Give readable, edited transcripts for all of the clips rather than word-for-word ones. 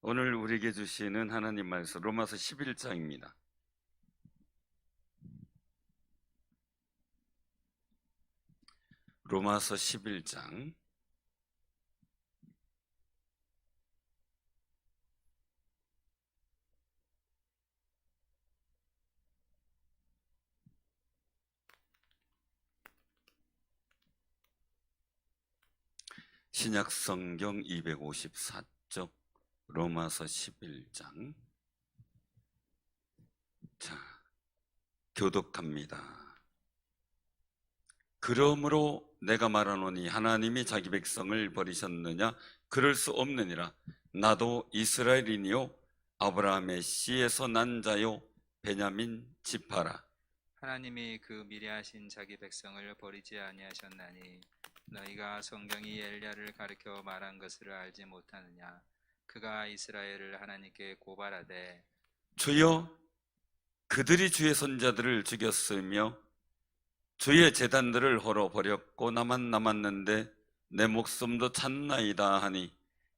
오늘 우리에게 주시는 하나님 말씀 로마서 11장입니다. 로마서 11장 신약성경 254쪽 로마서 11장. 자, 교독합니다. 그러므로 내가 말하노니 하나님이 자기 백성을 버리셨느냐? 그럴 수 없느니라. 나도 이스라엘이니요 아브라함의 씨에서 난 자요 베냐민 지파라. 하나님이 그 미래하신 자기 백성을 버리지 아니하셨나니 너희가 성경이 엘리야를 가리켜 말한 것을 알지 못하느냐? 그가 이스라엘을 하나님께 고발하되 주여, 그들이 주의 선자들을 죽였으며 주의 제단들을 헐어 버렸고 나만 남았는데 내 목숨도 찾나이다 하니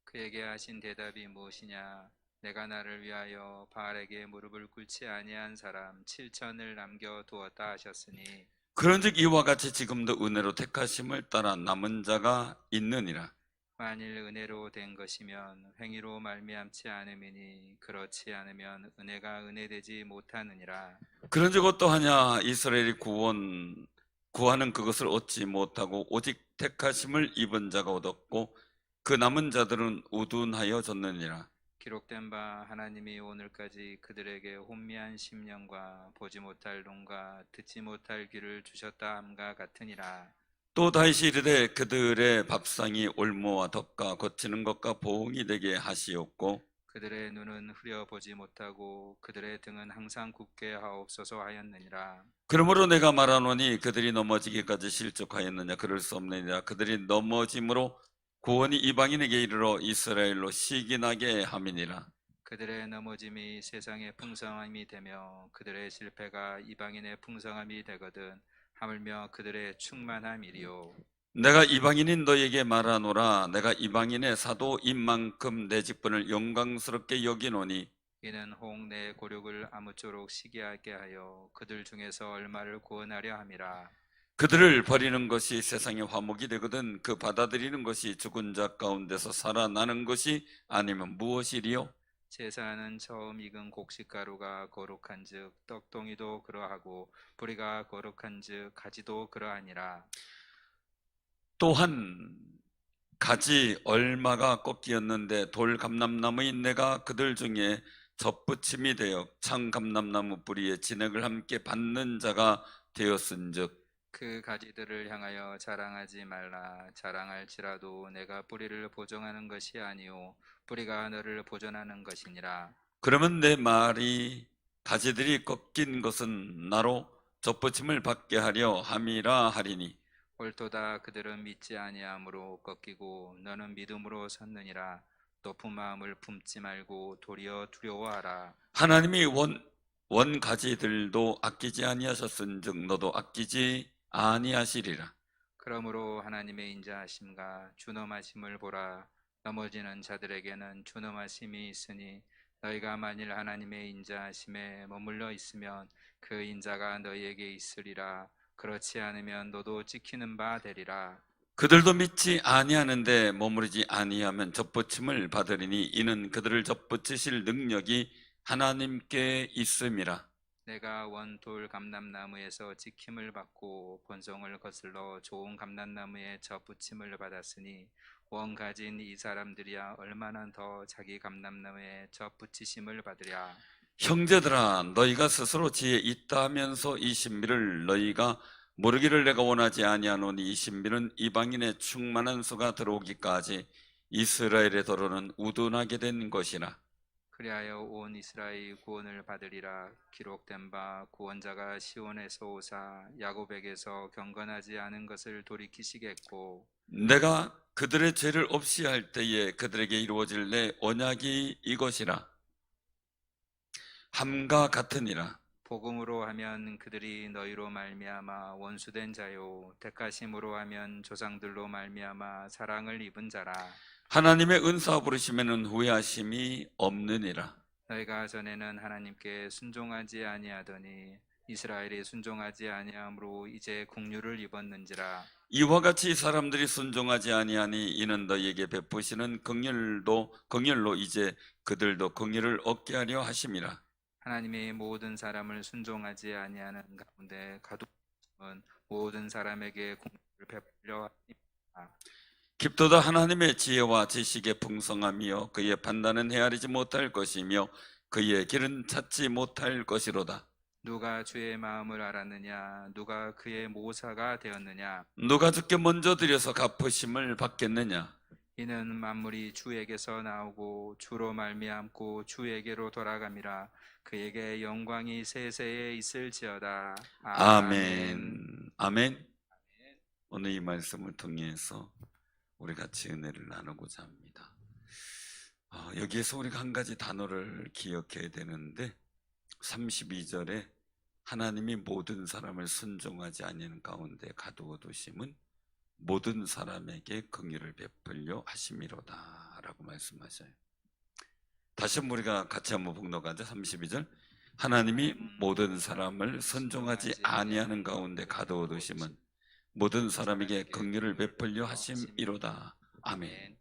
그에게 하신 대답이 무엇이냐? 내가 나를 위하여 바알에게 무릎을 꿇지 아니한 사람 7천을 남겨 두었다 하셨으니 그런즉 이와 같이 지금도 은혜로 택하심을 따라 남은 자가 있느니라. 만일 은혜로 된 것이면 행위로 말미암지 않음이니 그렇지 않으면 은혜가 은혜되지 못하느니라. 그런즉 어떠하냐? 이스라엘이 구하는 그것을 얻지 못하고 오직 택하심을 입은 자가 얻었고 그 남은 자들은 우둔하여 졌느니라. 기록된 바 하나님이 오늘까지 그들에게 혼미한 심령과 보지 못할 눈과 듣지 못할 귀를 주셨다 함과 같으니라. 또 다시 이르되 그들의 밥상이 올무와 덕과 거치는 것과 보응이 되게 하시옵고 그들의 눈은 흐려보지 못하고 그들의 등은 항상 굳게 하옵소서 하였느니라. 그러므로 내가 말하노니 그들이 넘어지기까지 실족하였느냐? 그럴 수 없느니라. 그들이 넘어짐으로 구원이 이방인에게 이르러 이스라엘로 시기나게 함이니라. 그들의 넘어짐이 세상의 풍성함이 되며 그들의 실패가 이방인의 풍성함이 되거든 하물며 그들의 충만함이리요. 내가 이방인인 너에게 말하노라. 내가 이방인의 사도인 만큼 내 직분을 영광스럽게 여기노니 이는 혹 내 고륙을 아무쪼록 시기하게 하여 그들 중에서 얼마를 구원하려 함이라. 그들을 버리는 것이 세상의 화목이 되거든 그 받아들이는 것이 죽은 자 가운데서 살아나는 것이 아니면 무엇이리요? 제사는 처음 익은 곡식가루가 거룩한즉 떡동이도 그러하고 뿌리가 거룩한즉 가지도 그러하니라. 또한 가지 얼마가 꺾이었는데 돌 감람나무인 내가 그들 중에 접붙임이 되어 창 감람나무 뿌리에 진액을 함께 받는 자가 되었은즉 그 가지들을 향하여 자랑하지 말라. 자랑할지라도 내가 뿌리를 보존하는 것이 아니요 뿌리가 너를 보존하는 것이니라. 그러면 내 말이 가지들이 꺾인 것은 나로 접붙임을 받게 하려 함이라 하리니 옳도다. 그들은 믿지 아니함으로 꺾이고 너는 믿음으로 섰느니라. 높은 마음을 품지 말고 도리어 두려워하라. 하나님이 원 가지들도 아끼지 아니하셨은즉 너도 아끼지 아니하시리라. 그러므로 하나님의 인자하심과 준엄하심을 보라. 넘어지는 자들에게는 준엄하심이 있으니 너희가 만일 하나님의 인자하심에 머물러 있으면 그 인자가 너희에게 있으리라. 그렇지 않으면 너도 찍히는 바 되리라. 그들도 믿지 아니하는데 머무르지 아니하면 접붙임을 받으리니 이는 그들을 접붙이실 능력이 하나님께 있음이라. 내가 원돌 감람나무에서 찍힘을 받고 본성을 거슬러 좋은 감람나무에 접붙임을 받았으니 원 가진 이 사람들이야 얼마나 더 자기 감람나무에 접붙이심을 받으랴. 형제들아, 너희가 스스로 지혜 있다 하면서 이 신비를 너희가 모르기를 내가 원하지 아니하노니 이 신비는 이방인의 충만한 수가 들어오기까지 이스라엘의 도로는 우둔하게 된 것이라. 그리하여 온 이스라엘 구원을 받으리라. 기록된 바 구원자가 시온에서 오사 야곱에게서 경건하지 않은 것을 돌이키시겠고 내가 그들의 죄를 없이 할 때에 그들에게 이루어질 내 언약이 이것이라. 함과 같으니라. 복음으로 하면 그들이 너희로 말미암아 원수된 자요 택하심으로 하면 조상들로 말미암아 사랑을 입은 자라. 하나님의 은사 부르심에는 후회하심이 없느니라. 너희가 전에는 하나님께 순종하지 아니하더니 이스라엘이 순종하지 아니함으로 이제 국류를 입었는지라. 이와 같이 사람들이 순종하지 아니하니 이는 너희에게 베푸시는 긍휼로 이제 그들도 긍휼을 얻게 하려 하심이라. 하나님이 모든 사람을 순종하지 아니하는 가운데 가두은 모든 사람에게 국류를 베풀려 하니라. 깊도다 하나님의 지혜와 지식의 풍성함이요 그의 판단은 헤아리지 못할 것이며 그의 길은 찾지 못할 것이로다. 누가 주의 마음을 알았느냐? 누가 그의 모사가 되었느냐? 누가 주께 먼저 드려서 갚으심을 받겠느냐? 이는 만물이 주에게서 나오고 주로 말미암고 주에게로 돌아감이라. 그에게 영광이 세세에 있을지어다. 아멘. 아멘. 오늘 이 말씀을 통해서 우리 같이 은혜를 나누고자 합니다. 여기에서 우리가 한 가지 단어를 기억해야 되는데 32절에 하나님이 모든 사람을 순종하지 아니하는 가운데 가두어 두심은 모든 사람에게 긍휼을 베풀려 하심이로다 라고 말씀하셔요. 다시 한번 우리가 같이 한번 봉독하자. 32절 하나님이 모든 사람을 순종하지 아니하는 가운데 가두어 두심은 모든 사람에게 긍휼을 베풀려 하심이로다. 아멘.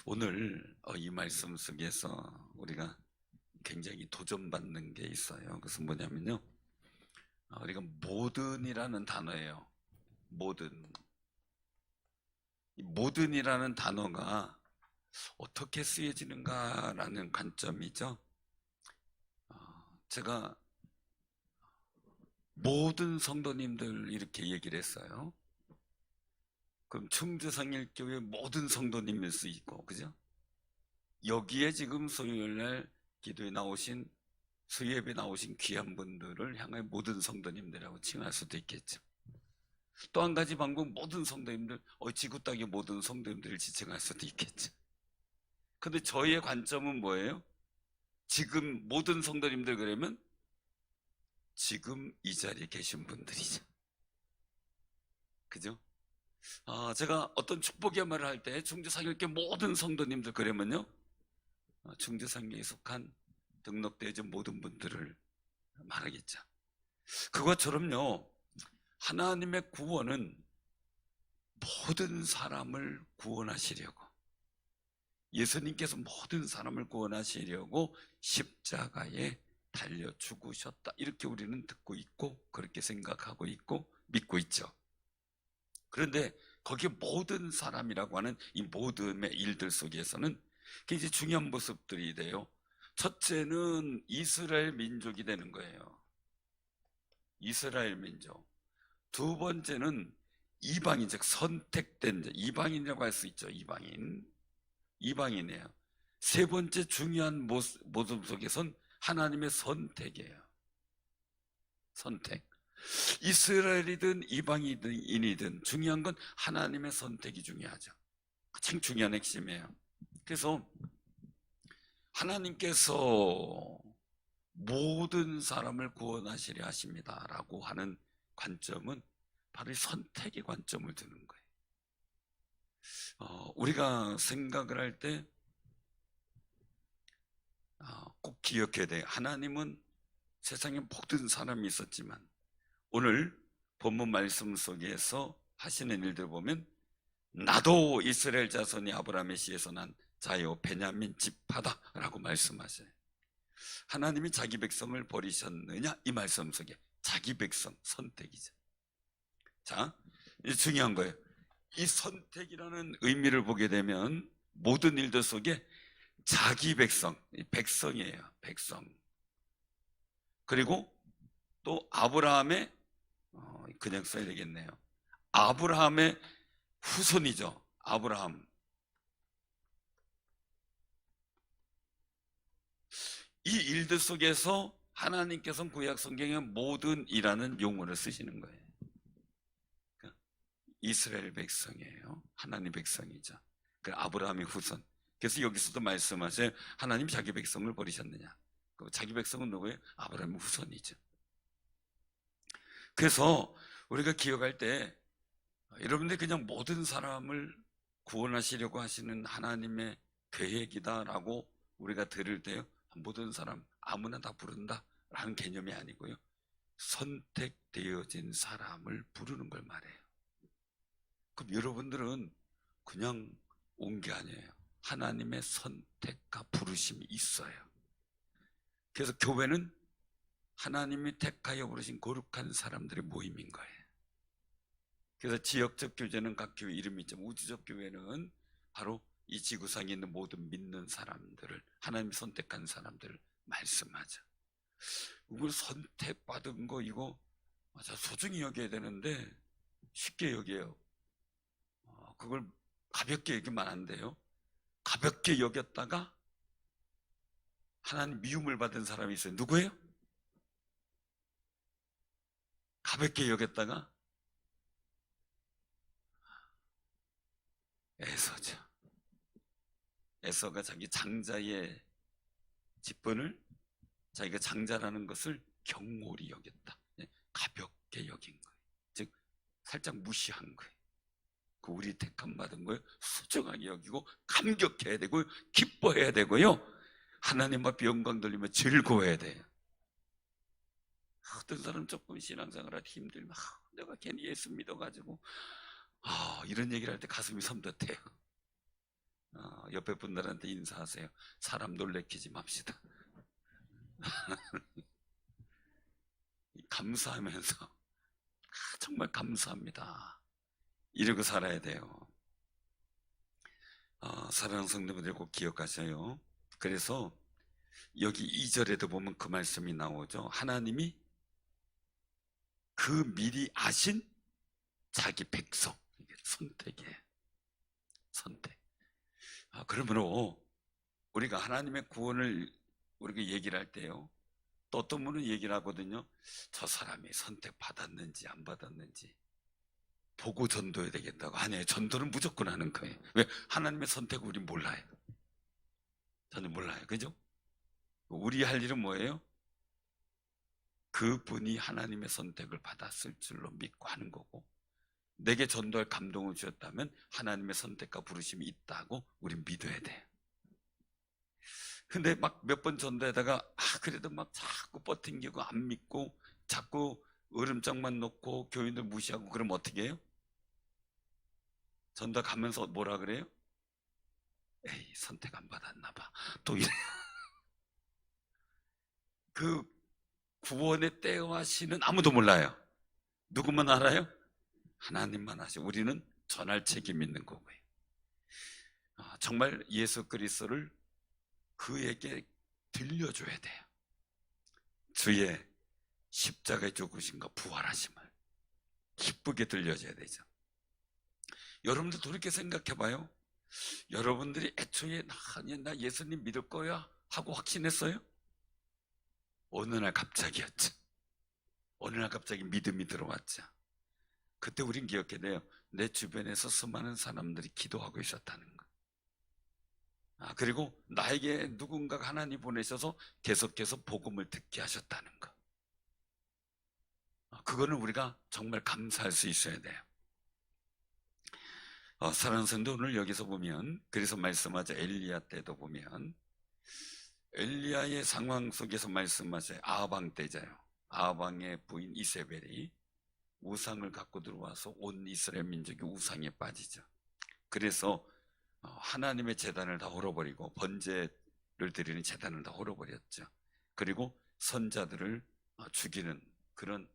오늘 이 말씀 속에서 우리가 굉장히 도전받는 게 있어요. 그것은 뭐냐면요, 우리가 모든이라는 단어예요. 모든. 이 모든이라는 단어가 어떻게 쓰여지는가라는 관점이죠. 제가 모든 성도님들 이렇게 얘기를 했어요. 그럼 충주상일교회 모든 성도님일 수 있고, 그죠? 여기에 지금 수요일날 기도에 나오신, 수요예배 나오신 귀한 분들을 향해 모든 성도님들이라고 칭할 수도 있겠죠. 또 한 가지 방법, 모든 성도님들, 지구 땅의 모든 성도님들을 지칭할 수도 있겠죠. 근데 저희의 관점은 뭐예요? 지금 모든 성도님들 그러면 지금 이 자리에 계신 분들이죠. 그죠? 제가 어떤 축복의 말을 할 때 충주상일교회 모든 성도님들 그러면요, 충주상교에 속한 등록되어 있는 모든 분들을 말하겠죠. 그것처럼요, 하나님의 구원은 모든 사람을 구원하시려고, 예수님께서 모든 사람을 구원하시려고 십자가에 달려 죽으셨다, 이렇게 우리는 듣고 있고 그렇게 생각하고 있고 믿고 있죠. 그런데 거기에 모든 사람이라고 하는 이 모든의 일들 속에서는 굉장히 중요한 모습들이 돼요. 첫째는 이스라엘 민족이 되는 거예요. 이스라엘 민족. 두 번째는 이방인, 즉 선택된 자, 이방인이라고 할 수 있죠. 이방인이에요. 세 번째 중요한 모습 속에선 하나님의 선택이에요. 선택. 이스라엘이든 이방인이든 중요한 건 하나님의 선택이 중요하죠. 가장 중요한 핵심이에요. 그래서 하나님께서 모든 사람을 구원하시려 하십니다라고 하는 관점은 바로 이 선택의 관점을 두는 거예요. 우리가 생각을 할 때 꼭 기억해야 돼요. 하나님은 세상에 모든 사람이 있었지만 오늘 본문 말씀 속에서 하시는 일들 보면 나도 이스라엘 자손이 아브라함의 씨에서 난 자요 베냐민 지파다라고 말씀하세요. 하나님이 자기 백성을 버리셨느냐, 이 말씀 속에 자기 백성 선택이죠. 자, 이제 중요한 거예요. 이 선택이라는 의미를 보게 되면 모든 일들 속에 자기 백성, 백성이에요. 백성. 그리고 또 아브라함의, 그냥 써야 되겠네요. 아브라함의 후손이죠. 아브라함. 이 일들 속에서 하나님께서는 구약 성경에 모든이라는 용어를 쓰시는 거예요. 이스라엘 백성이에요. 하나님 백성이죠. 그 아브라함의 후손. 그래서 여기서도 말씀하세요. 하나님 자기 백성을 버리셨느냐. 자기 백성은 누구예요? 아브라함의 후손이죠. 그래서 우리가 기억할 때 여러분들이 그냥 모든 사람을 구원하시려고 하시는 하나님의 계획이다라고 우리가 들을 때요, 모든 사람 아무나 다 부른다라는 개념이 아니고요, 선택되어진 사람을 부르는 걸 말해요. 그럼 여러분들은 그냥 온 게 아니에요. 하나님의 선택과 부르심이 있어요. 그래서 교회는 하나님이 택하여 부르신 거룩한 사람들의 모임인 거예요. 그래서 지역적 교회는 각 교회 이름이 있지만, 우주적 교회는 바로 이 지구상에 있는 모든 믿는 사람들을, 하나님이 선택한 사람들을 말씀하죠. 이걸 선택받은 거 이거 맞아 소중히 여겨야 되는데 쉽게 여겨요. 그걸 가볍게 여기면 안 돼요. 가볍게 여겼다가 하나님 미움을 받은 사람이 있어요. 누구예요? 가볍게 여겼다가 에서죠. 에서가 자기 장자의 직분을, 자기가 장자라는 것을 경홀히 여겼다. 가볍게 여긴 거예요. 즉 살짝 무시한 거예요. 그 우리 택함 받은 걸 소중하게 여기고 감격해야 되고요, 기뻐해야 되고요, 하나님 앞에 영광 돌리며 즐거워해야 돼요. 어떤 사람 조금 신앙생활 하기 힘들면 내가 괜히 예수 믿어가지고 이런 얘기를 할 때 가슴이 섬뜩해요. 옆에 분들한테 인사하세요. 사람 놀래키지 맙시다. 감사하면서 정말 감사합니다, 이러고 살아야 돼요. 사랑하는 성도분들 꼭 기억하셔요. 그래서 여기 2절에도 보면 그 말씀이 나오죠. 하나님이 그 미리 아신 자기 백성, 이게 선택이에요. 선택. 그러므로 우리가 하나님의 구원을 우리가 얘기를 할 때요, 또 어떤 분은 얘기를 하거든요. 저 사람이 선택받았는지 안 받았는지 보고 전도해야 되겠다고. 아니에요. 전도는 무조건 하는 거예요. 왜? 하나님의 선택을 우리 몰라요. 저는 몰라요. 그죠? 우리 할 일은 뭐예요? 그분이 하나님의 선택을 받았을 줄로 믿고 하는 거고, 내게 전도할 감동을 주셨다면 하나님의 선택과 부르심이 있다고 우린 믿어야 돼요. 근데 막 몇 번 전도하다가 그래도 막 자꾸 버팅기고 안 믿고 자꾸 으름장만 놓고 교인들 무시하고 그러면 어떻게 해요? 전도 가면서 뭐라 그래요? 에이, 선택 안 받았나 봐. 또 이래. 그 구원의 때와 시는 아무도 몰라요. 누구만 알아요? 하나님만 아시고 우리는 전할 책임이 있는 거고요. 정말 예수 그리스도를 그에게 들려줘야 돼요. 주의 십자가에 죽으신과 부활하심을 기쁘게 들려줘야 되죠. 여러분들 돌이켜 생각해 봐요. 여러분들이 애초에 나 예수님 믿을 거야 하고 확신했어요? 어느 날 갑자기였죠. 어느 날 갑자기 믿음이 들어왔죠. 그때 우린 기억해야 돼요. 내 주변에서 수많은 사람들이 기도하고 있었다는 거. 그리고 나에게 누군가가 하나님 보내셔서 계속해서 복음을 듣게 하셨다는 거. 그거는 우리가 정말 감사할 수 있어야 돼요. 사랑하는 성도, 오늘 여기서 보면, 그래서 말씀하죠. 엘리야 때도 보면 엘리야의 상황 속에서 말씀하세요. 아하방 때잖아요. 아하방의 부인 이세벨이 우상을 갖고 들어와서 온 이스라엘 민족이 우상에 빠지죠. 그래서 하나님의 제단을 다 헐어버리고 번제를 드리는 제단을 다 헐어버렸죠. 그리고 선자들을 죽이는 그런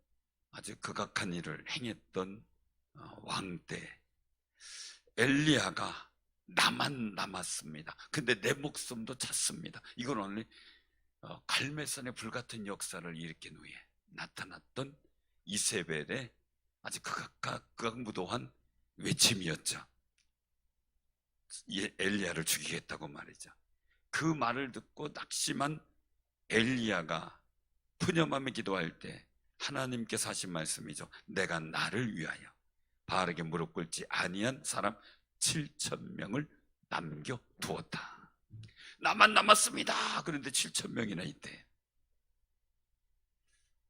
아주 극악한 일을 행했던 왕 때 엘리야가 나만 남았습니다. 근데 내 목숨도 찼습니다. 이건 오늘 갈매산의 불같은 역사를 일으킨 후에 나타났던 이세벨의 아주 극악무도한 외침이었죠. 엘리야를 죽이겠다고 말이죠. 그 말을 듣고 낙심한 엘리야가 푸념하며 기도할 때 하나님께서 하신 말씀이죠. 내가 나를 위하여 바알에게 무릎 꿇지 아니한 사람 7,000명을 남겨두었다. 나만 남았습니다. 그런데 7,000명이나 있대.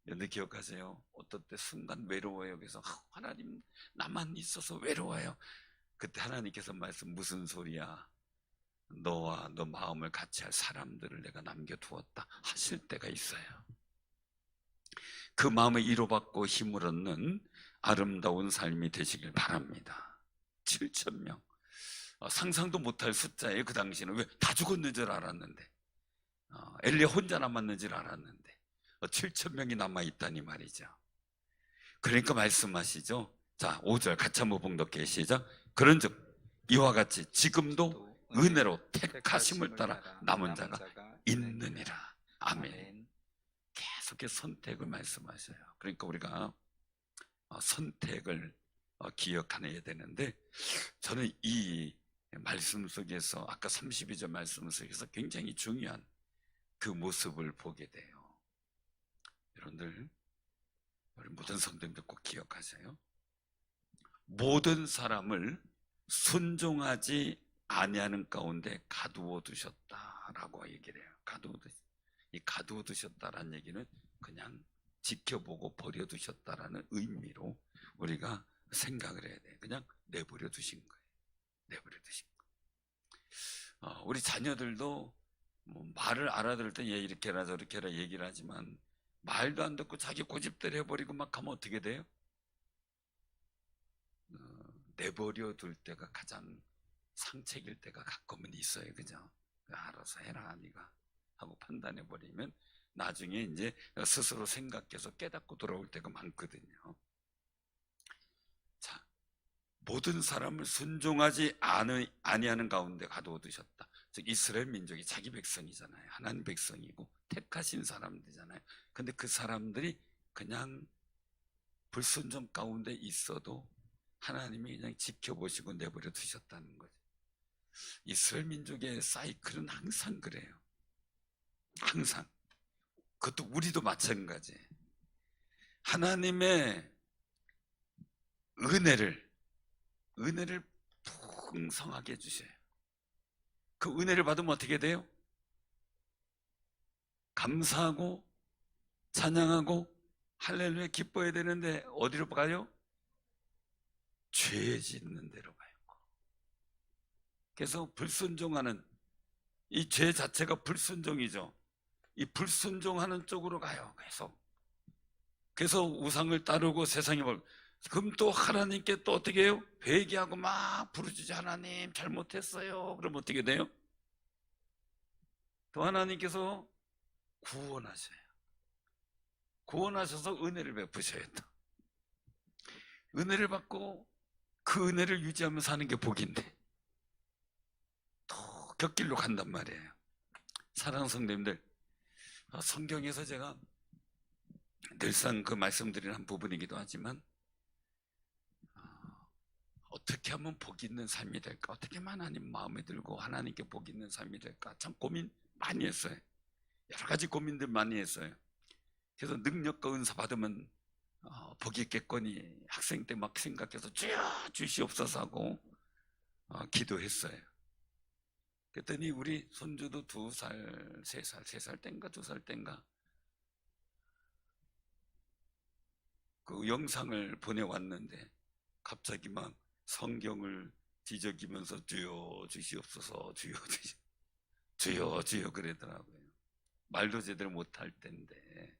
여러분 기억하세요? 어떤 때 순간 외로워요. 그래서 하나님 나만 있어서 외로워요. 그때 하나님께서 말씀 무슨 소리야? 너와 너 마음을 같이 할 사람들을 내가 남겨두었다 하실 때가 있어요. 그 마음을 위로받고 힘을 얻는 아름다운 삶이 되시길 바랍니다. 7,000명. 상상도 못할 숫자예요. 그 당시는. 왜? 다 죽었는 줄 알았는데, 엘리야 혼자 남았는 줄 알았는데 7,000명이 남아있다니 말이죠. 그러니까 말씀하시죠. 자, 5절 같이 한번 봉독해. 시작. 그런즉 이와 같이 지금도 은혜로 택하심을 따라 남은 자가 있느니라. 아멘. 계속해서 선택을 말씀하셔요. 그러니까 우리가 선택을 기억해야 되는데, 저는 이 말씀 속에서 아까 32절 말씀 속에서 굉장히 중요한 그 모습을 보게 돼요. 여러분들, 우리 모든 성도님들 꼭 기억하세요. 모든 사람을 순종하지 아니하는 가운데 가두어 두셨다라고 얘기를 해요. 이 가두어 두셨다라는 얘기는 그냥 지켜보고 버려두셨다라는 의미로 우리가 생각을 해야 돼요. 그냥 내버려 두신 거예요. 내버려 두신 거예요. 우리 자녀들도 뭐 말을 알아들을 때 얘 이렇게 해라 저렇게 해라 얘기를 하지만 말도 안 듣고 자기 고집대로 해버리고 막 하면 어떻게 돼요? 내버려 둘 때가 가장 상책일 때가 가끔은 있어요. 그죠? 알아서 해라 네가 하고 판단해버리면 나중에 이제 스스로 생각해서 깨닫고 돌아올 때가 많거든요. 자, 모든 사람을 순종하지 아니하는 가운데 가두어 두셨다. 즉 이스라엘 민족이 자기 백성이잖아요. 하나님 백성이고 택하신 사람들이잖아요. 근데 그 사람들이 그냥 불순종 가운데 있어도 하나님이 그냥 지켜보시고 내버려 두셨다는 거죠. 이스라엘 민족의 사이클은 항상 그래요. 항상. 그것도 우리도 마찬가지예요. 하나님의 은혜를 풍성하게 해주셔요. 그 은혜를 받으면 어떻게 돼요? 감사하고 찬양하고 할렐루야 기뻐해야 되는데 어디로 가요? 죄 짓는 데로 가요. 그래서 불순종하는 이 죄 자체가 불순종이죠. 이 불순종하는 쪽으로 가요. 그래서 우상을 따르고 세상에 그럼 또 하나님께 또 어떻게 해요? 회개하고 막 부르짖어. 하나님 잘못했어요. 그럼 어떻게 돼요? 또 하나님께서 구원하셔요. 구원하셔서 은혜를 베푸셔야 돼. 은혜를 받고 그 은혜를 유지하며 사는 게 복인데 또 곁길로 간단 말이에요. 사랑하는 성도님들, 성경에서 제가 늘상 그 말씀드리는 한 부분이기도 하지만 어떻게 하면 복 있는 삶이 될까? 어떻게 하면 하나님 마음에 들고 하나님께 복 있는 삶이 될까? 참 고민 많이 했어요. 여러 가지 고민들 많이 했어요. 그래서 능력과 은사 받으면 복 있겠거니 학생 때 막 생각해서 주여 주시옵소서 하고 기도했어요. 그랬더니 우리 손주도 2살, 3살 땐가 2살 땐가 그 영상을 보내왔는데 갑자기 막 성경을 뒤적이면서 주여 주시옵소서 주여 주여 그러더라고요. 말도 제대로 못할 때인데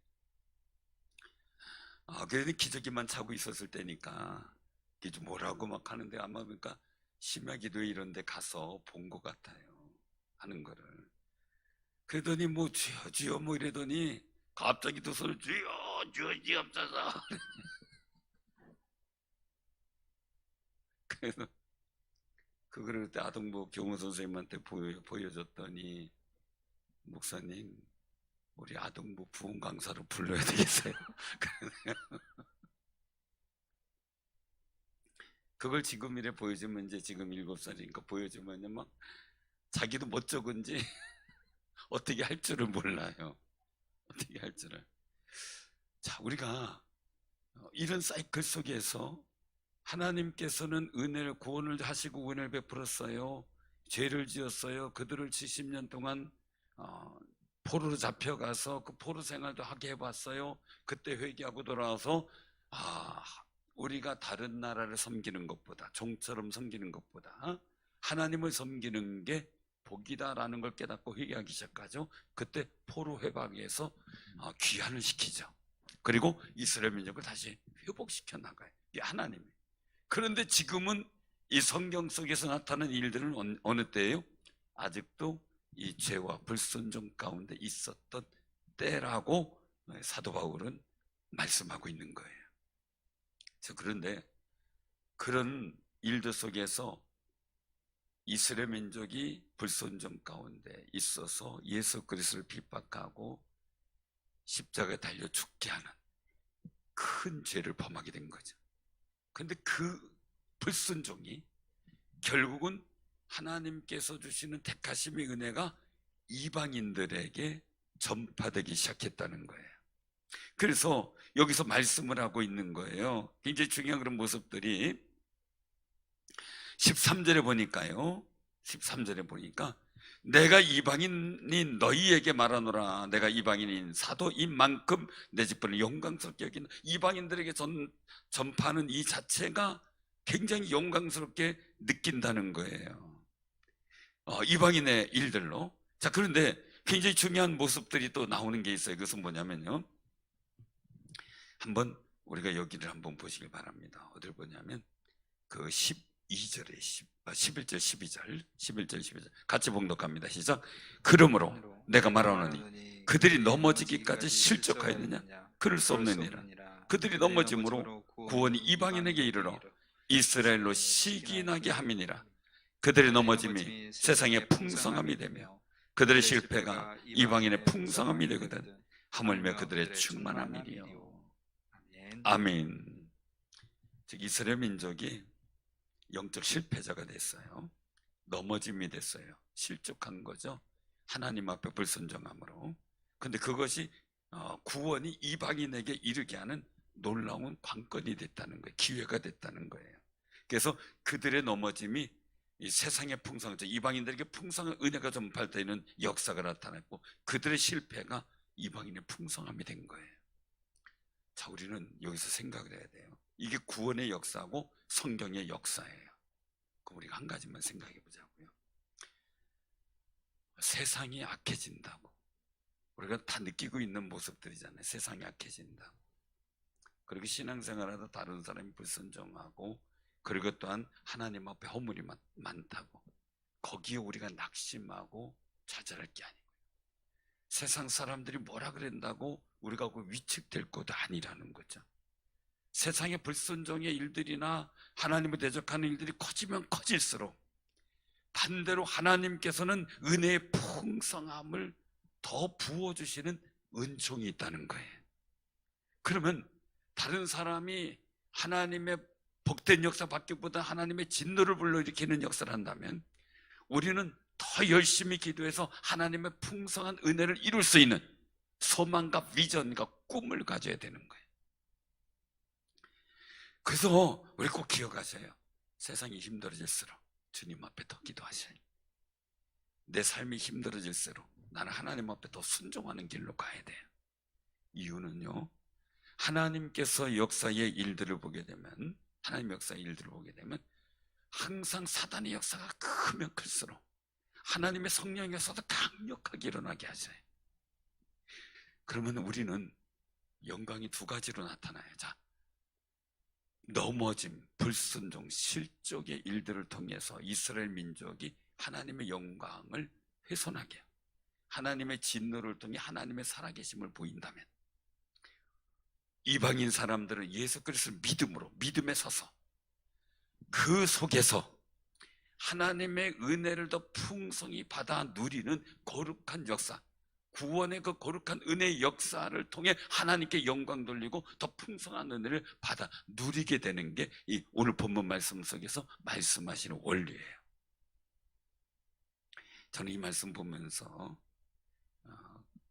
그래도 기저귀만 차고 있었을 때니까 이게 뭐라고 막 하는데 아마 그러니까 심야기도회 이런 데 가서 본 것 같아요. 하는 거를. 그러더니 뭐 주여 주여 뭐 이러더니 갑자기 두 손을 주여 주시옵소서. 그래서 그거를 그때 아동부 교무 선생님한테 보여줬더니 목사님 우리 아동부 부흥 강사로 불러야 되겠어요. 그걸 지금 이래 보여주면 이제 지금 7살이니까 보여주면 막 자기도 못 적은지 어떻게 할 줄을 몰라요. 어떻게 할 줄을. 자, 우리가 이런 사이클 속에서 하나님께서는 은혜를 구원을 하시고 은혜를 베풀었어요. 죄를 지었어요. 그들을 70년 동안 포로로 잡혀가서 그 포로 생활도 하게 해봤어요. 그때 회개하고 돌아와서 우리가 다른 나라를 섬기는 것보다, 종처럼 섬기는 것보다 하나님을 섬기는 게 복이다라는 걸 깨닫고 회개하기 시작하죠. 그때 포로 회방에서 귀환을 시키죠. 그리고 이스라엘 민족을 다시 회복시켜 나가요. 이게 하나님이. 그런데 지금은 이 성경 속에서 나타나는 일들은 어느 때예요? 아직도 이 죄와 불순종 가운데 있었던 때라고 사도 바울은 말씀하고 있는 거예요. 그런데 그런 일들 속에서 이스라엘 민족이 불순종 가운데 있어서 예수 그리스도를 핍박하고 십자가에 달려 죽게 하는 큰 죄를 범하게 된 거죠. 그런데 그 불순종이 결국은 하나님께서 주시는 택하심의 은혜가 이방인들에게 전파되기 시작했다는 거예요. 그래서 여기서 말씀을 하고 있는 거예요. 굉장히 중요한 그런 모습들이 13절에 보니까요. 13절에 보니까 내가 이방인인 너희에게 말하노라. 내가 이방인인 사도인 만큼 내 직분을 영광스럽게 여기는, 이방인들에게 전파하는 이 자체가 굉장히 영광스럽게 느낀다는 거예요. 이방인의 일들로. 자, 그런데 굉장히 중요한 모습들이 또 나오는 게 있어요. 그것은 뭐냐면요, 한번 우리가 여기를 한번 보시길 바랍니다. 어딜 보냐면 그 12절에 11절 12절 같이 봉독합니다. 시작. 그러므로 내가 말하노니 그들이 넘어지기까지 실족하였느냐? 그럴 수 없느니라. 그들이 넘어짐으로 구원이 이방인에게 이르러 이스라엘로 시기나게 함이니라. 그들의 넘어짐이 세상의 풍성함이 되며 그들의 실패가 이방인의 풍성함이 되거든 하물며 그들의 충만함이리요. 아멘. 즉 이스라엘 민족이 영적 실패자가 됐어요. 넘어짐이 됐어요. 실족한 거죠. 하나님 앞에 불순종함으로. 근데 그것이 구원이 이방인에게 이르게 하는 놀라운 관건이 됐다는 거예요. 기회가 됐다는 거예요. 그래서 그들의 넘어짐이 이 세상의 풍성, 이방인들에게 풍성한 은혜가 전파되는 역사가 나타났고, 그들의 실패가 이방인의 풍성함이 된 거예요. 자, 우리는 여기서 생각을 해야 돼요. 이게 구원의 역사고 성경의 역사예요. 그럼 우리가 한 가지만 생각해 보자고요. 세상이 악해진다고, 우리가 다 느끼고 있는 모습들이잖아요. 세상이 악해진다고. 그리고 신앙생활하다 다른 사람이 불순종하고, 그리고 또한 하나님 앞에 허물이 많다고, 거기에 우리가 낙심하고 좌절할 게 아니고요. 세상 사람들이 뭐라 그랬다고 우리가 그 위축될 것도 아니라는 거죠. 세상의 불순종의 일들이나 하나님을 대적하는 일들이 커지면 커질수록 반대로 하나님께서는 은혜의 풍성함을 더 부어주시는 은총이 있다는 거예요. 그러면 다른 사람이 하나님의 복된 역사 받기보다 하나님의 진노를 불러일으키는 역사를 한다면 우리는 더 열심히 기도해서 하나님의 풍성한 은혜를 이룰 수 있는 소망과 비전과 꿈을 가져야 되는 거예요. 그래서 우리 꼭 기억하세요. 세상이 힘들어질수록 주님 앞에 더 기도하셔요. 내 삶이 힘들어질수록 나는 하나님 앞에 더 순종하는 길로 가야 돼요. 이유는요, 하나님께서 역사의 일들을 보게 되면, 하나님 역사의 일들을 보게 되면 항상 사단의 역사가 크면 클수록 하나님의 성령의 역사도 강력하게 일어나게 하셔요. 그러면 우리는 영광이 두 가지로 나타나요. 자, 넘어짐, 불순종, 실족의 일들을 통해서 이스라엘 민족이 하나님의 영광을 훼손하게, 하나님의 진노를 통해 하나님의 살아계심을 보인다면, 이방인 사람들은 예수 그리스도를 믿음으로, 믿음에 서서 그 속에서 하나님의 은혜를 더 풍성히 받아 누리는 거룩한 역사, 구원의 그 거룩한 은혜의 역사를 통해 하나님께 영광 돌리고 더 풍성한 은혜를 받아 누리게 되는 게 이 오늘 본문 말씀 속에서 말씀하시는 원리예요. 저는 이 말씀 보면서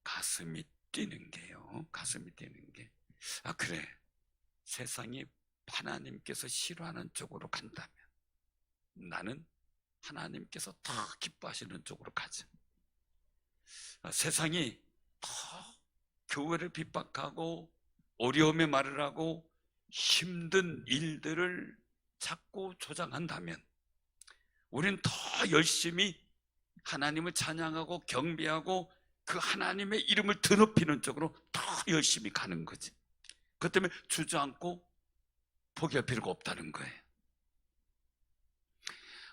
가슴이 뛰는 게요. 가슴이 뛰는 게, 그래, 세상이 하나님께서 싫어하는 쪽으로 간다면 나는 하나님께서 더 기뻐하시는 쪽으로 가자. 세상이 더 교회를 핍박하고 어려움의 말을 하고 힘든 일들을 자꾸 조장한다면 우리는 더 열심히 하나님을 찬양하고 경배하고 그 하나님의 이름을 드높이는 쪽으로 더 열심히 가는 거지. 그것 때문에 주저앉고 포기할 필요가 없다는 거예요.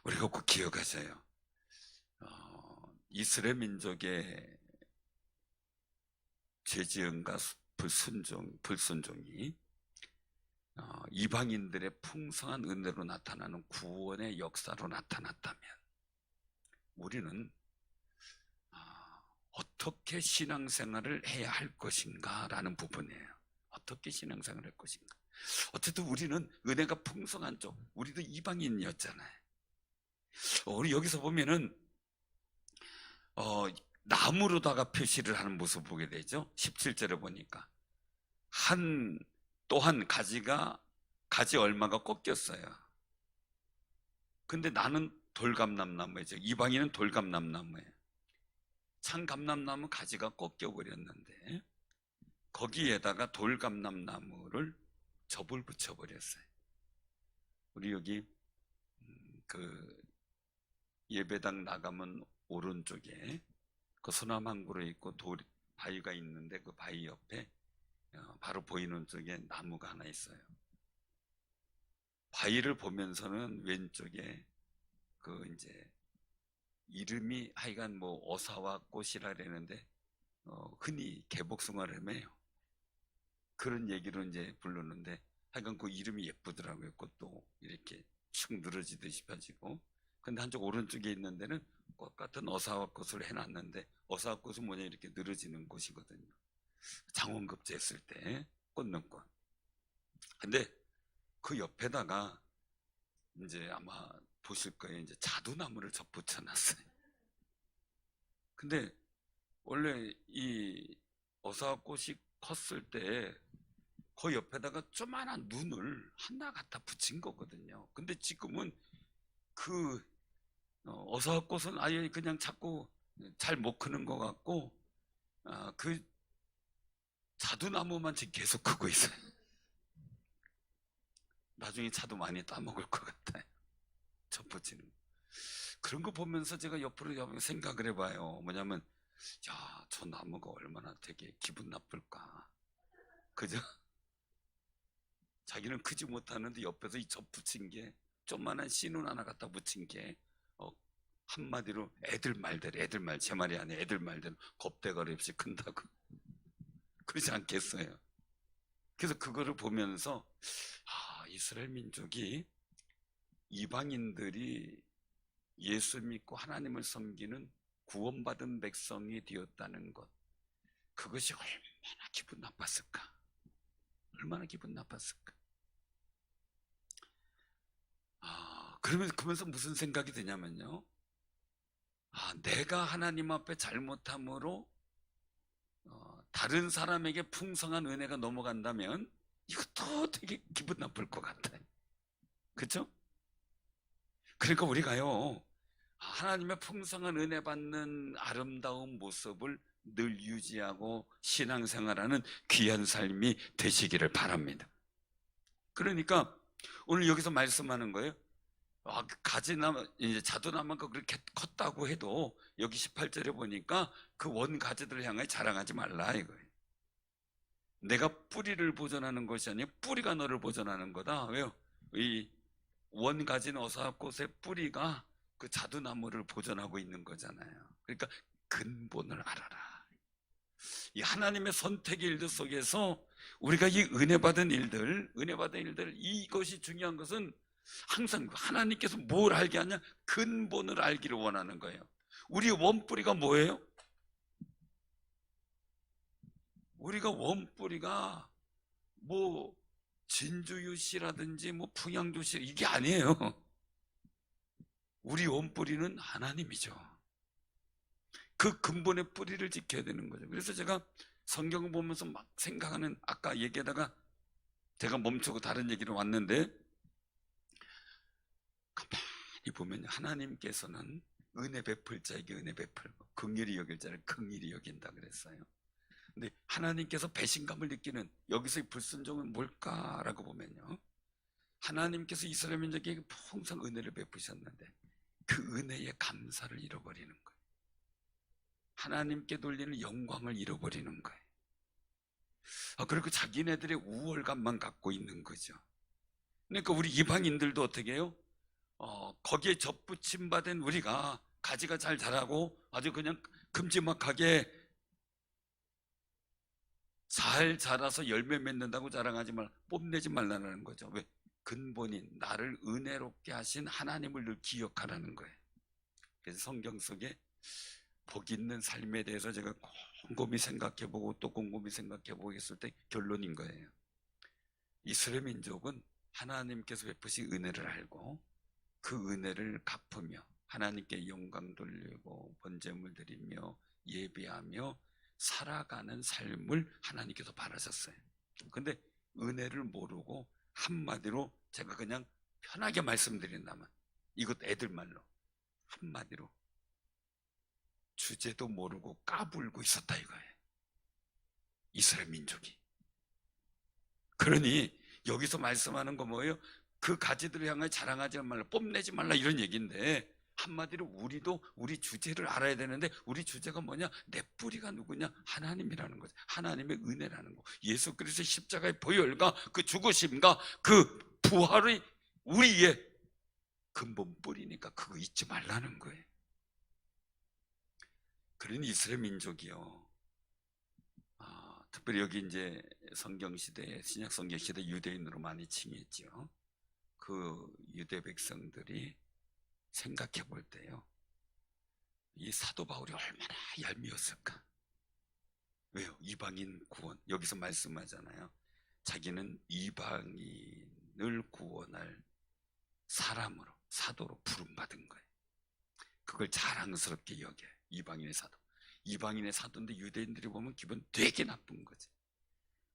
우리가 꼭 기억하세요. 이스라엘 민족의 죄지음과 불순종이 이방인들의 풍성한 은혜로 나타나는 구원의 역사로 나타났다면 우리는 어떻게 신앙생활을 해야 할 것인가 라는 부분이에요. 어떻게 신앙생활을 할 것인가. 어쨌든 우리는 은혜가 풍성한 쪽, 우리도 이방인이었잖아요. 우리 여기서 보면은 나무로다가 표시를 하는 모습을 보게 되죠. 17절에 보니까 또한 가지 얼마가 꺾였어요. 근데 나는 돌감람나무예요. 이방인은 돌감람나무예요. 참감람나무 가지가 꺾여버렸는데 거기에다가 돌감람나무를 접을 붙여버렸어요. 우리 여기 그 예배당 나가면 오른쪽에 그 소나무 한 그루 있고 바위가 있는데 그 바위 옆에 바로 보이는 쪽에 나무가 하나 있어요. 바위를 보면서는 왼쪽에 그 이제 이름이 하여간 뭐 어사와 꽃이라 그러는데 흔히 개복숭아를 매요. 그런 얘기로 이제 부르는데 하여간 그 이름이 예쁘더라고요. 꽃도 이렇게 축 늘어지듯이 펴지고. 근데 한쪽 오른쪽에 있는 데는 꽃 같은 어사와 꽃을 해놨는데 어사와 꽃은 뭐냐 이렇게 늘어지는 꽃이거든요. 장원급제 했을 때 꽂는 꽃. 근데 그 옆에다가 이제 아마 보실 거예요. 이제 자두나무를 접붙여 놨어요. 근데 원래 이 어사꽃이 컸을 때 그 옆에다가 조그만한 눈을 하나 갖다 붙인 거거든요. 근데 지금은 그 어사꽃은 아예 그냥 자꾸 잘 못 크는 것 같고 그 자두나무만 지금 계속 크고 있어요. 나중에 자두 많이 따먹을 것 같아요. 접붙이는 그런 거 보면서 제가 옆으로 생각을 해봐요. 뭐냐면 야, 저 나무가 얼마나 되게 기분 나쁠까. 그죠? 자기는 크지 못하는데 옆에서 이 접붙인 게 조그만한 씨눈 하나 갖다 붙인 게 한마디로 애들 말 제 말이 아니에요. 애들 말대로 겁대가리 없이 큰다고. 그러지 않겠어요? 그래서 그거를 보면서 이스라엘 민족이 이방인들이 예수 믿고 하나님을 섬기는 구원받은 백성이 되었다는 것, 그것이 얼마나 기분 나빴을까? 얼마나 기분 나빴을까? 그러면서 무슨 생각이 드냐면요. 내가 하나님 앞에 잘못함으로 다른 사람에게 풍성한 은혜가 넘어간다면 이것도 되게 기분 나쁠 것 같아요. 그렇죠? 그러니까 우리가요, 하나님의 풍성한 은혜 받는 아름다운 모습을 늘 유지하고 신앙생활하는 귀한 삶이 되시기를 바랍니다. 그러니까 오늘 여기서 말씀하는 거예요. 이제 자두나무가 그렇게 컸다고 해도 여기 18절에 보니까 그 원 가지들을 향해 자랑하지 말라 이거예요. 내가 뿌리를 보존하는 것이 아니라 뿌리가 너를 보존하는 거다. 왜요? 이 원 가지는 어사꽃의 뿌리가 그 자두나무를 보존하고 있는 거잖아요. 그러니까 근본을 알아라. 이 하나님의 선택의 일들 속에서 우리가 이 은혜 받은 일들 이것이 중요한 것은 항상 하나님께서 뭘 알게 하냐? 근본을 알기를 원하는 거예요. 우리 원뿌리가 뭐예요? 우리가 원뿌리가 뭐 진주유씨라든지 뭐 풍양주씨 이게 아니에요. 우리 원뿌리는 하나님이죠. 그 근본의 뿌리를 지켜야 되는 거죠. 그래서 제가 성경을 보면서 막 생각하는, 아까 얘기하다가 제가 멈추고 다른 얘기로 왔는데, 가만히 보면 하나님께서는 은혜 베풀 자에게 은혜 베풀고 긍휼히 여길 자를 긍휼히 여긴다 그랬어요. 근데 하나님께서 배신감을 느끼는 여기서의 불순종은 뭘까라고 보면요, 하나님께서 이스라엘 민족에게 풍성 은혜를 베푸셨는데 그 은혜의 감사를 잃어버리는 거예요. 하나님께 돌리는 영광을 잃어버리는 거예요. 그리고 자기네들의 우월감만 갖고 있는 거죠. 그러니까 우리 이방인들도 어떻게 해요? 거기에 접붙임 받은 우리가 가지가 잘 자라고 아주 그냥 큼지막하게 잘 자라서 열매 맺는다고 자랑하지 말라, 뽐내지 말라는 거죠. 왜? 근본인 나를 은혜롭게 하신 하나님을 늘 기억하라는 거예요. 그래서 성경 속에 복 있는 삶에 대해서 제가 곰곰이 생각해보고 또 곰곰이 생각해보고 했을 때 결론인 거예요. 이스라엘 민족은 하나님께서 베푸신 은혜를 알고 그 은혜를 갚으며 하나님께 영광 돌리고 번제물 드리며 예배하며 살아가는 삶을 하나님께서 바라셨어요. 근데 은혜를 모르고 한마디로 제가 그냥 편하게 말씀드린다면 이것 애들 말로 한마디로 주제도 모르고 까불고 있었다 이거예요, 이스라엘 민족이. 그러니 여기서 말씀하는 거 뭐예요? 그 가지들을 향해 자랑하지 말라, 뽐내지 말라 이런 얘기인데, 한마디로 우리도 우리 주제를 알아야 되는데 우리 주제가 뭐냐? 내 뿌리가 누구냐? 하나님이라는 거죠. 하나님의 은혜라는 거. 예수 그리스도의 십자가의 보혈과 그 죽으심과 그 부활의 우리의 근본 뿌리니까 그거 잊지 말라는 거예요. 그러니 이스라엘 민족이요, 특별히 여기 이제 성경시대에, 신약 성경시대 유대인으로 많이 칭했죠. 그 유대 백성들이 생각해 볼 때요, 이 사도 바울이 얼마나 얄미웠을까. 왜요? 이방인 구원, 여기서 말씀하잖아요. 자기는 이방인을 구원할 사람으로, 사도로 부름받은 거예요. 그걸 자랑스럽게 여겨요. 이방인의 사도. 이방인의 사도인데 유대인들이 보면 기분 되게 나쁜 거지.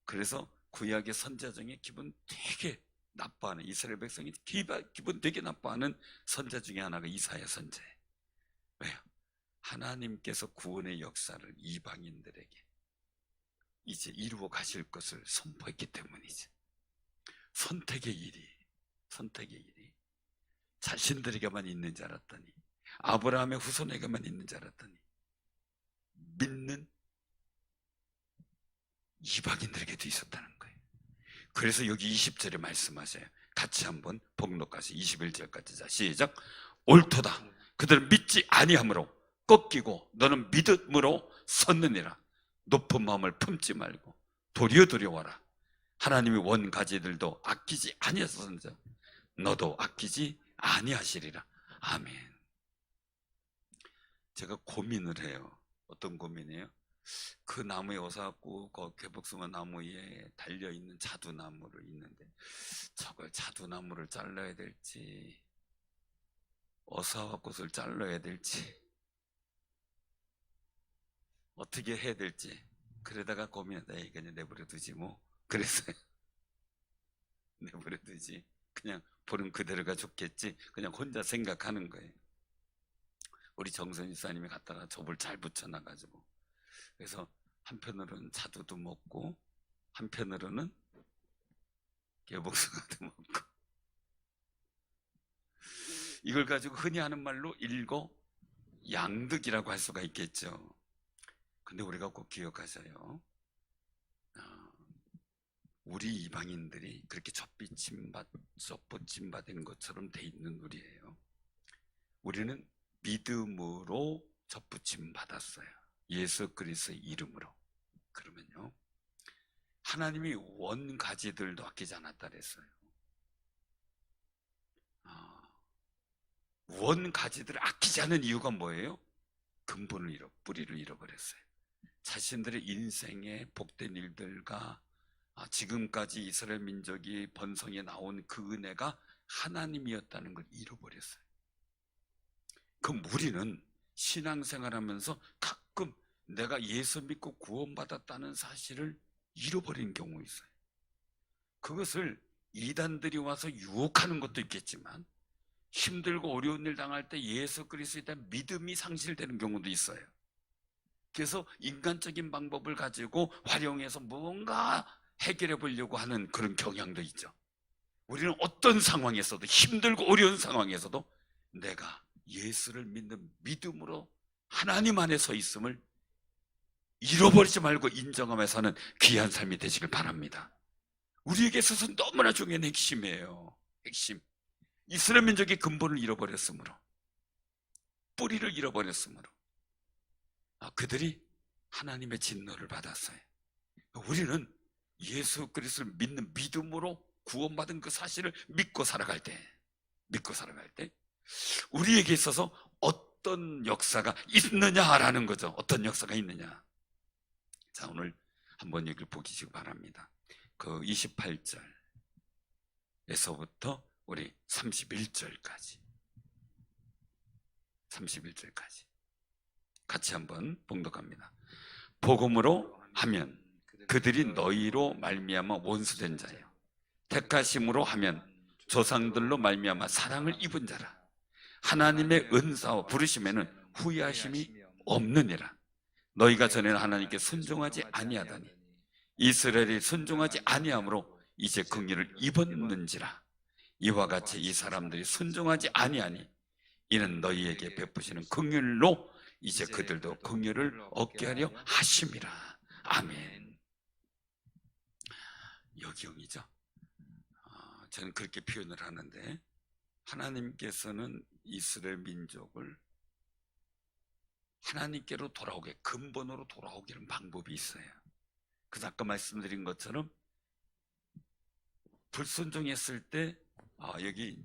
그래서 구약의 선자 중에 기분 되게 나빠하는, 이스라엘 백성이 기분 되게 나빠하는 선자 중에 하나가 이사야 선자예요. 왜요? 하나님께서 구원의 역사를 이방인들에게 이제 이루어 가실 것을 선포했기 때문이지. 선택의 일이 자신들에게만 있는 줄 알았더니, 아브라함의 후손에게만 있는 줄 알았더니 믿는 이방인들에게도 있었다는 거예요. 그래서 여기 20절에 말씀하세요. 같이 한번 복록까지 21절까지. 자, 시작. 옳도다. 그들은 믿지 아니함으로 꺾이고 너는 믿음으로 섰느니라. 높은 마음을 품지 말고 도리어 두려워라. 하나님이 원 가지들도 아끼지 아니하셨는지 너도 아끼지 아니하시리라. 아멘. 제가 고민을 해요. 어떤 고민이에요? 그 나무에 와서갖고 그 개복숭아 나무 위에 달려있는 자두나무를 있는데 저걸 자두나무를 잘라야 될지 어사화꽃을 잘라야 될지 어떻게 해야 될지, 그러다가 고민하다 그냥 내버려 두지 뭐. 그래서 내버려 두지, 그냥 보는 그대로가 좋겠지, 그냥 혼자 생각하는 거예요. 우리 정선 집사님이 갖다가 접을 잘 붙여놔가지고, 그래서 한편으로는 자두도 먹고 한편으로는 개복숭아도 먹고, 이걸 가지고 흔히 하는 말로 일거양득이라고 할 수가 있겠죠. 근데 우리가 꼭 기억하셔요. 우리 이방인들이 그렇게 접붙임 받은 것처럼 돼 있는 우리예요. 우리는 믿음으로 접붙임 받았어요. 예수 그리스도의 이름으로. 그러면요, 하나님이 원 가지들도 아끼지 않았다 그랬어요. 원 가지들을 아끼지 않은 이유가 뭐예요? 근본을 뿌리를 잃어버렸어요. 자신들의 인생의 복된 일들과 지금까지 이스라엘 민족이 번성해 나온 그 은혜가 하나님이었다는 걸 잃어버렸어요. 그럼 우리는 신앙생활하면서 가끔 내가 예수 믿고 구원받았다는 사실을 잃어버린 경우 있어요. 그것을 이단들이 와서 유혹하는 것도 있겠지만 힘들고 어려운 일 당할 때 예수 그리스도에 대한 믿음이 상실되는 경우도 있어요. 그래서 인간적인 방법을 가지고 활용해서 뭔가 해결해 보려고 하는 그런 경향도 있죠. 우리는 어떤 상황에서도, 힘들고 어려운 상황에서도 내가 예수를 믿는 믿음으로 하나님 안에 서 있음을 잃어버리지 말고 인정하며 사는 귀한 삶이 되시길 바랍니다. 우리에게 있어서 너무나 중요한 핵심이에요. 핵심. 이스라엘 민족의 근본을 잃어버렸으므로, 뿌리를 잃어버렸으므로 그들이 하나님의 진노를 받았어요. 우리는 예수 그리스도를 믿는 믿음으로 구원받은 그 사실을 믿고 살아갈 때 우리에게 있어서 어떤 역사가 있느냐라는 거죠. 어떤 역사가 있느냐. 자, 오늘 한번 여기를 보시기 바랍니다. 그 28절에서부터 우리 31절까지 같이 한번 봉독합니다. 복음으로 하면 그들이 너희로 말미암아 원수된 자요, 택하심으로 하면 조상들로 말미암아 사랑을 입은 자라. 하나님의 은사와 부르심에는 후회하심이 없느니라. 너희가 전에는 하나님께 순종하지 아니하다니 이스라엘이 순종하지 아니함으로 이제 긍휼을 입었는지라. 이와 같이 이 사람들이 순종하지 아니하니 이는 너희에게 베푸시는 긍휼로 이제 그들도 긍휼을 얻게 하려 하심이라. 아멘. 여기용이죠. 저는 그렇게 표현을 하는데, 하나님께서는 이스라엘 민족을 하나님께로 돌아오게, 근본으로 돌아오게 하는 방법이 있어요. 그래서 아까 말씀드린 것처럼 불순종했을 때 여기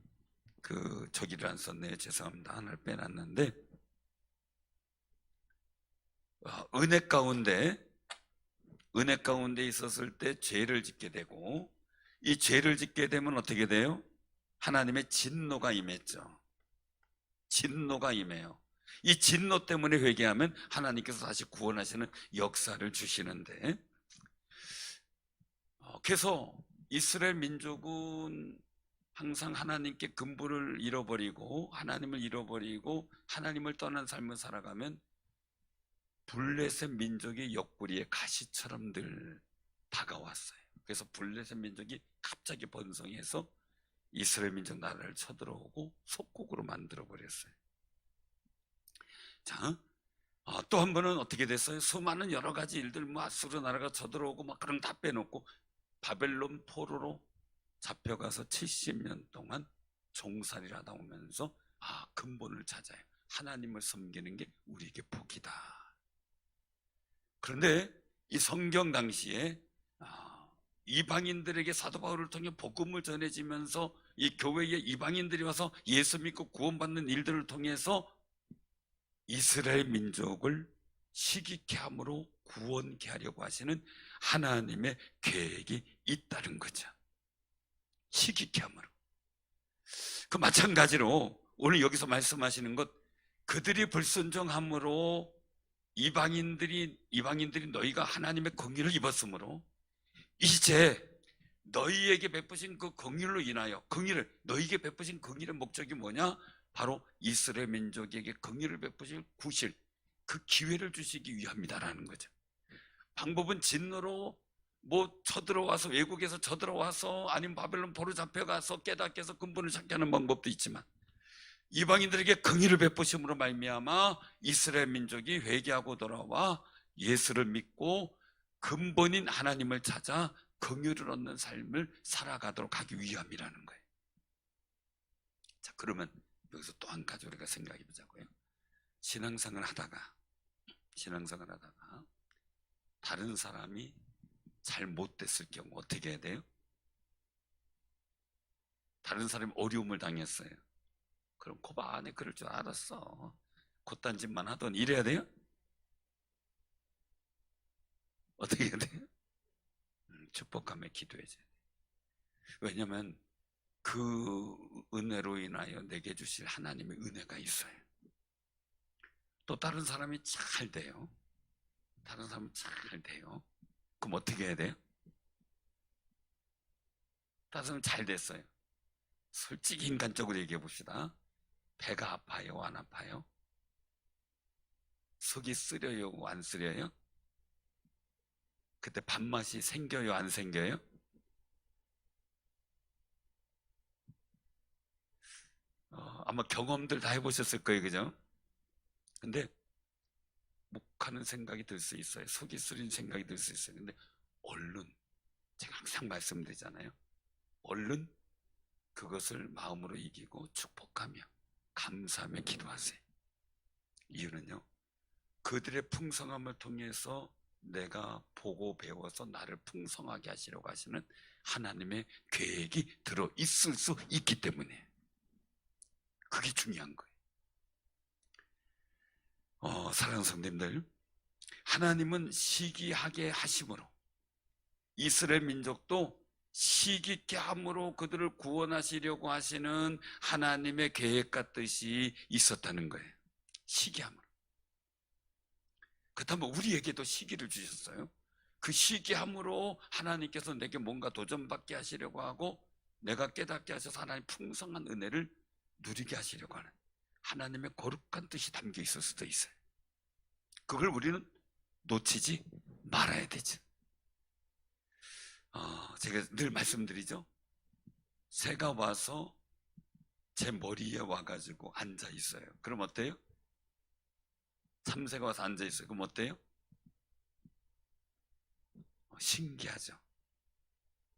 저기를 안 썼네요. 죄송합니다. 하나를 빼놨는데, 은혜 가운데 있었을 때 죄를 짓게 되고, 이 죄를 짓게 되면 어떻게 돼요? 하나님의 진노가 임했죠. 진노가 임해요. 이 진노 때문에 회개하면 하나님께서 다시 구원하시는 역사를 주시는데, 그래서 이스라엘 민족은 항상 하나님께 근본을 잃어버리고 하나님을 잃어버리고 하나님을 떠난 삶을 살아가면 블레셋 민족의 옆구리에 가시처럼 늘 다가왔어요. 그래서 블레셋 민족이 갑자기 번성해서 이스라엘 민족 나라를 쳐들어오고 속국으로 만들어버렸어요. 자, 또 한 번은 어떻게 됐어요? 수많은 여러 가지 일들, 아수르 나라가 쳐들어오고 그런 다 빼놓고 바벨론 포로로 잡혀가서 70년 동안 종살이를 하다 오면서 근본을 찾아요. 하나님을 섬기는 게 우리에게 복이다. 그런데 이 성경 당시에 이방인들에게 사도 바울을 통해 복음을 전해지면서 이 교회에 이방인들이 와서 예수 믿고 구원받는 일들을 통해서 이스라엘 민족을 시기케 함으로 구원케 하려고 하시는 하나님의 계획이 있다는 거죠. 시기케 함으로. 그 마찬가지로 오늘 여기서 말씀하시는 것, 그들이 불순종함으로 이방인들이 너희가 하나님의 긍휼을 입었으므로 이제 너희에게 베푸신 그 긍휼로 인하여, 너희에게 베푸신 긍휼의 목적이 뭐냐? 바로 이스라엘 민족에게 긍휼을 베푸실 구실, 그 기회를 주시기 위함이다라는 거죠. 방법은 진노로 쳐들어와서, 외국에서 쳐들어와서, 아니면 바벨론 포로 잡혀가서 깨닫게 해서 근본을 찾게 하는 방법도 있지만, 이방인들에게 긍휼을 베푸심으로 말미암아 이스라엘 민족이 회개하고 돌아와 예수를 믿고 근본인 하나님을 찾아 긍휼을 얻는 삶을 살아가도록 하기 위함이라는 거예요. 자, 그러면 여기서 또 한 가지 우리가 생각해 보자고요. 신앙생활을 하다가 다른 사람이 잘 못됐을 경우 어떻게 해야 돼요? 다른 사람이 어려움을 당했어요. 그럼 코바 안에 그럴 줄 알았어, 콧단짓만 하던 이래야 돼요? 어떻게 해야 돼요? 축복하며 기도해줘야 돼요. 왜냐하면 그 은혜로 인하여 내게 주실 하나님의 은혜가 있어요. 또 다른 사람이 잘 돼요. 그럼 어떻게 해야 돼요? 다른 사람 잘 됐어요. 솔직히 인간적으로 얘기해 봅시다. 배가 아파요? 안 아파요? 속이 쓰려요, 안 쓰려요? 그때 밥맛이 생겨요, 안 생겨요? 아마 경험들 다 해보셨을 거예요, 그죠? 근데 묵하는 생각이 들 수 있어요. 속이 쓰린 생각이 들 수 있어요. 근데 얼른, 제가 항상 말씀드리잖아요. 얼른 그것을 마음으로 이기고 축복하며 감사하며 기도하세요. 이유는요, 그들의 풍성함을 통해서 내가 보고 배워서 나를 풍성하게 하시려고 하시는 하나님의 계획이 들어있을 수 있기 때문에. 그게 중요한 거예요. 사랑하는 성도님들, 하나님은 시기하게 하심으로 이스라엘 민족도 시기케 함으로 그들을 구원하시려고 하시는 하나님의 계획과 뜻이 있었다는 거예요. 시기함으로. 그렇다면 우리에게도 시기를 주셨어요. 그 시기함으로 하나님께서 내게 뭔가 도전받게 하시려고 하고 내가 깨닫게 하셔서 하나님 풍성한 은혜를 누리게 하시려고 하는 하나님의 거룩한 뜻이 담겨 있을 수도 있어요. 그걸 우리는 놓치지 말아야 되죠. 제가 늘 말씀드리죠. 새가 와서 제 머리에 와가지고 앉아 있어요. 그럼 어때요? 참새가 와서 앉아 있어요. 그럼 어때요? 신기하죠.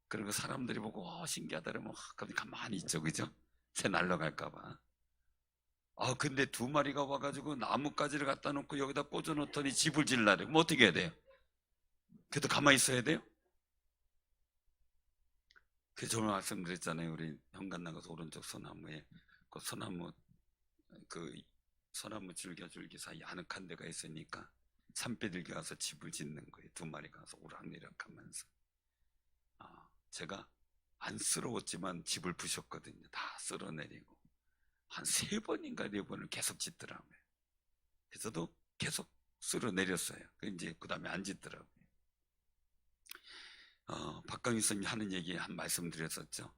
그리고 사람들이 보고 신기하다 그러면 그럼 가만히 있죠, 그죠? 새 날아갈까봐. 근데 두 마리가 와가지고 나뭇가지를 갖다 놓고 여기다 꽂아놓더니 집을 질라래. 그럼 어떻게 해야 돼요? 그래도 가만히 있어야 돼요? 그래서 저는 말씀드렸잖아요. 우리 현관 나가서 오른쪽 소나무에 그 소나무 줄기 사이 아늑한 데가 있으니까 산비둘기 가서 집을 짓는 거예요. 두 마리가 가서 오락내락 하면서. 제가 안쓰러웠지만 집을 부셨거든요. 다 쓸어내리고 한 3번인가 4번을 계속 짓더라고요. 그래서 저도 계속 쓸어내렸어요. 이제 그 다음에 안 짓더라고요. 박강희 선생님 하는 얘기 한 말씀 드렸었죠.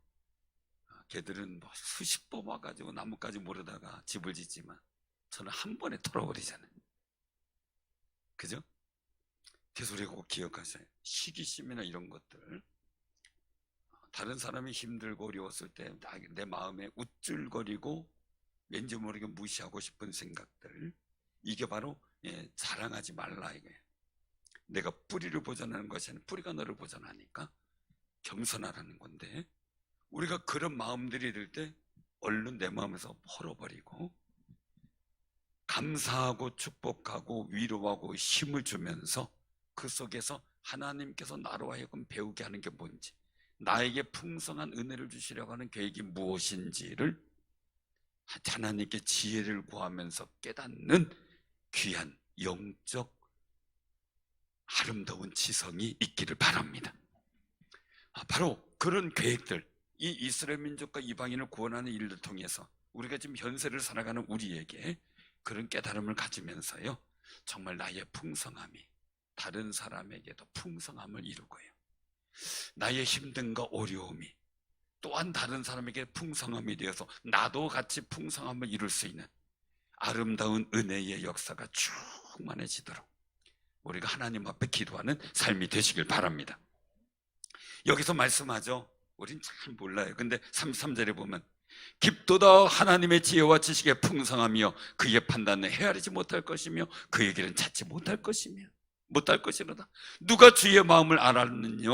걔들은 뭐 수십 번 와가지고 나뭇가지 모르다가 집을 짓지만 저는 한 번에 털어버리잖아요. 그죠? 그래서 우리가 꼭 기억하세요. 시기심이나 이런 것들, 다른 사람이 힘들고 어려웠을 때 내 마음에 우쭐거리고 왠지 모르게 무시하고 싶은 생각들, 이게 바로 자랑하지 말라 이거예요. 내가 뿌리를 보존하는 것이 아니라 뿌리가 너를 보존하니까 겸손하라는 건데, 우리가 그런 마음들이 들 때 얼른 내 마음에서 헐어버리고 감사하고 축복하고 위로하고 힘을 주면서 그 속에서 하나님께서 나로 하여금 배우게 하는 게 뭔지, 나에게 풍성한 은혜를 주시려고 하는 계획이 무엇인지를 하나님께 지혜를 구하면서 깨닫는 귀한 영적 아름다운 지성이 있기를 바랍니다. 바로 그런 계획들, 이 이스라엘 민족과 이방인을 구원하는 일을 통해서 우리가 지금 현세를 살아가는 우리에게 그런 깨달음을 가지면서요, 정말 나의 풍성함이 다른 사람에게도 풍성함을 이루고요, 나의 힘든과 어려움이 또한 다른 사람에게 풍성함이 되어서 나도 같이 풍성함을 이룰 수 있는 아름다운 은혜의 역사가 충만해지도록 우리가 하나님 앞에 기도하는 삶이 되시길 바랍니다. 여기서 말씀하죠. 우린 잘 몰라요. 근데 33절에 보면 깊도다 하나님의 지혜와 지식의 풍성하며 그의 판단을 헤아리지 못할 것이며 그의 길은 찾지 못할 것이로다. 누가 주의 마음을 알았느냐?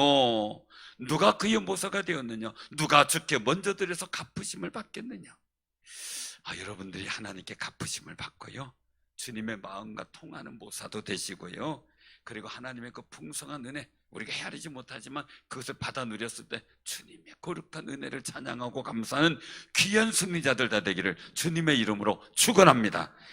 누가 그의 모사가 되었느냐? 누가 주께 먼저 드려서 갚으심을 받겠느냐? 여러분들이 하나님께 갚으심을 받고요, 주님의 마음과 통하는 모사도 되시고요, 그리고 하나님의 그 풍성한 은혜, 우리가 헤아리지 못하지만 그것을 받아 누렸을 때 주님의 거룩한 은혜를 찬양하고 감사하는 귀한 승리자들 다 되기를 주님의 이름으로 축원합니다.